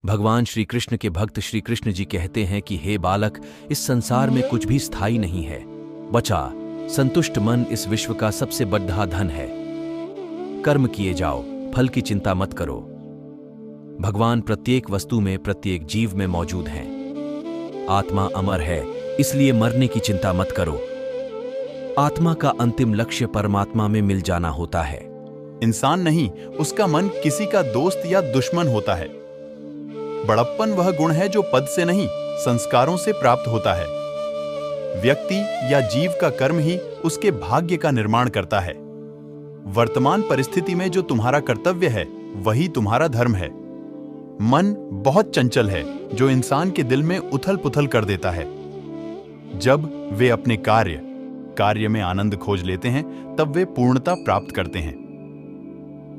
भगवान श्री कृष्ण के भक्त श्री कृष्ण जी कहते हैं कि हे बालक, इस संसार में कुछ भी स्थायी नहीं है। बचा, संतुष्ट मन इस विश्व का सबसे बड़ा धन है। कर्म किए जाओ, फल की चिंता मत करो। भगवान प्रत्येक वस्तु में, प्रत्येक जीव में मौजूद हैं। आत्मा अमर है, इसलिए मरने की चिंता मत करो। आत्मा का अंतिम लक्ष्य परमात्मा में मिल जाना होता है। इंसान नहीं, उसका मन किसी का दोस्त या दुश्मन होता है। बड़प्पन वह गुण है जो पद से नहीं, संस्कारों से प्राप्त होता है। व्यक्ति या जीव का कर्म ही उसके भाग्य का निर्माण करता है। वर्तमान परिस्थिति में जो तुम्हारा कर्तव्य है, वही तुम्हारा धर्म है। मन बहुत चंचल है, जो इंसान के दिल में उथल पुथल कर देता है। जब वे अपने कार्य में आनंद खोज लेते हैं, तब वे पूर्णता प्राप्त करते हैं।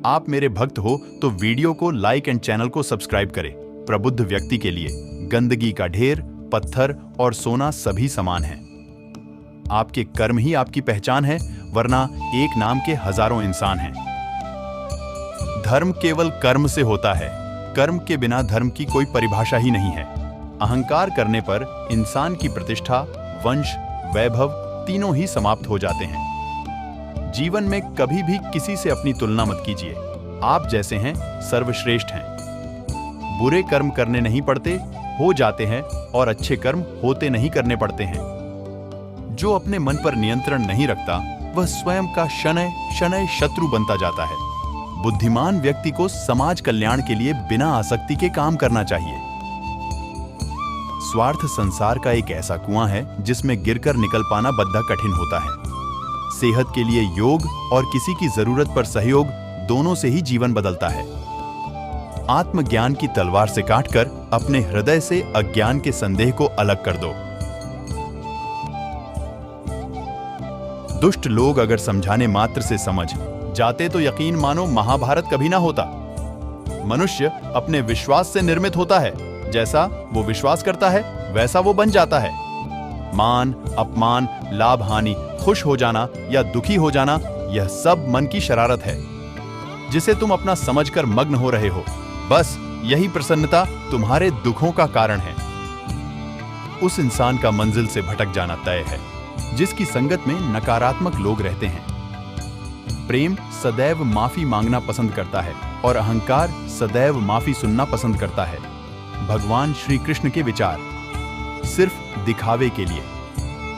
आप मेरे भक्त हो तो वीडियो को लाइक एंड चैनल को सब्सक्राइब करें। प्रबुद्ध व्यक्ति के लिए गंदगी का ढेर, पत्थर और सोना सभी समान हैं। आपके कर्म ही आपकी पहचान है, वरना एक नाम के हजारों इंसान हैं। धर्म केवल कर्म से होता है। कर्म के बिना धर्म की कोई परिभाषा ही नहीं है। अहंकार करने पर इंसान की प्रतिष्ठा, वंश, वैभव तीनों ही समाप्त हो जाते हैं। जीवन में कभी भी किसी से अपनी तुलना मत कीजिए। आप जैसे हैं सर्वश्रेष्ठ हैं। बुरे कर्म करने नहीं पड़ते, हो जाते हैं, और अच्छे कर्म होते नहीं करने पड़ते हैं। जो अपने मन पर नियंत्रण नहीं रखता, वह स्वयं का शनय शनय शत्रु बनता जाता है। बुद्धिमान व्यक्ति को समाज कल्याण के लिए बिना आसक्ति के काम करना चाहिए। स्वार्थ संसार का एक ऐसा कुआं है जिसमें गिरकर निकल पाना बद्दा कठिन होता है। सेहत के लिए योग और किसी की जरूरत पर सहयोग, दोनों से ही जीवन बदलता है। आत्मज्ञान की तलवार से काटकर अपने हृदय से अज्ञान के संदेह को अलग कर दो। दुष्ट लोग अगर समझाने मात्र से समझ जाते तो यकीन मानो महाभारत कभी ना होता। मनुष्य अपने विश्वास से निर्मित होता है। जैसा वो विश्वास करता है, वैसा वो बन जाता है। मान, अपमान, लाभ हानि, खुश हो जाना या दुखी हो जाना, यह सब मन की शरारत है, जिसे तुम अपना समझकर मग्न हो रहे हो। बस यही प्रसन्नता तुम्हारे दुखों का कारण है। उस इंसान का मंजिल से भटक जाना तय है, जिसकी संगत में नकारात्मक लोग रहते हैं। प्रेम सदैव माफी मांगना पसंद करता है और अहंकार सदैव माफी सुनना पसंद करता है। भगवान श्री कृष्ण के विचार सिर्फ दिखावे के लिए।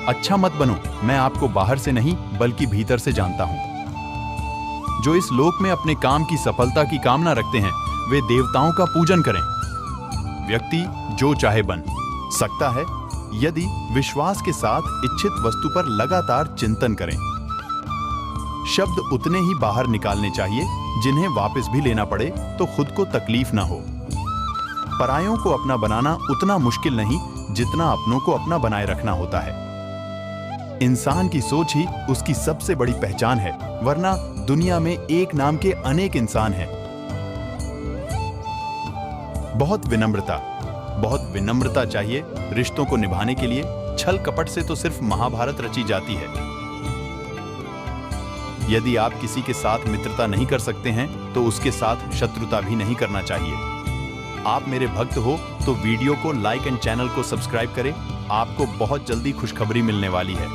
अच्छा मत बनो, मैं आपको बाहर से नहीं बल्कि भीतर से जानता हूं। जो इस लोक में अपने काम की सफलता की कामना रखते हैं, वे देवताओं का पूजन करें। व्यक्ति जो चाहे बन सकता है, यदि विश्वास के साथ इच्छित वस्तु पर लगातार चिंतन करें। शब्द उतने ही बाहर निकालने चाहिए जिन्हें वापस भी लेना पड़े तो खुद को तकलीफ ना हो। परायों को अपना बनाना उतना मुश्किल नहीं जितना अपनों को अपना बनाए रखना होता है। इंसान की सोच ही उसकी सबसे बड़ी पहचान है, वरना दुनिया में एक नाम के अनेक इंसान हैं। बहुत विनम्रता चाहिए रिश्तों को निभाने के लिए। छल कपट से तो सिर्फ महाभारत रची जाती है। यदि आप किसी के साथ मित्रता नहीं कर सकते हैं, तो उसके साथ शत्रुता भी नहीं करना चाहिए। आप मेरे भक्त हो तो वीडियो को लाइक एंड चैनल को सब्सक्राइब करें। आपको बहुत जल्दी खुशखबरी मिलने वाली है।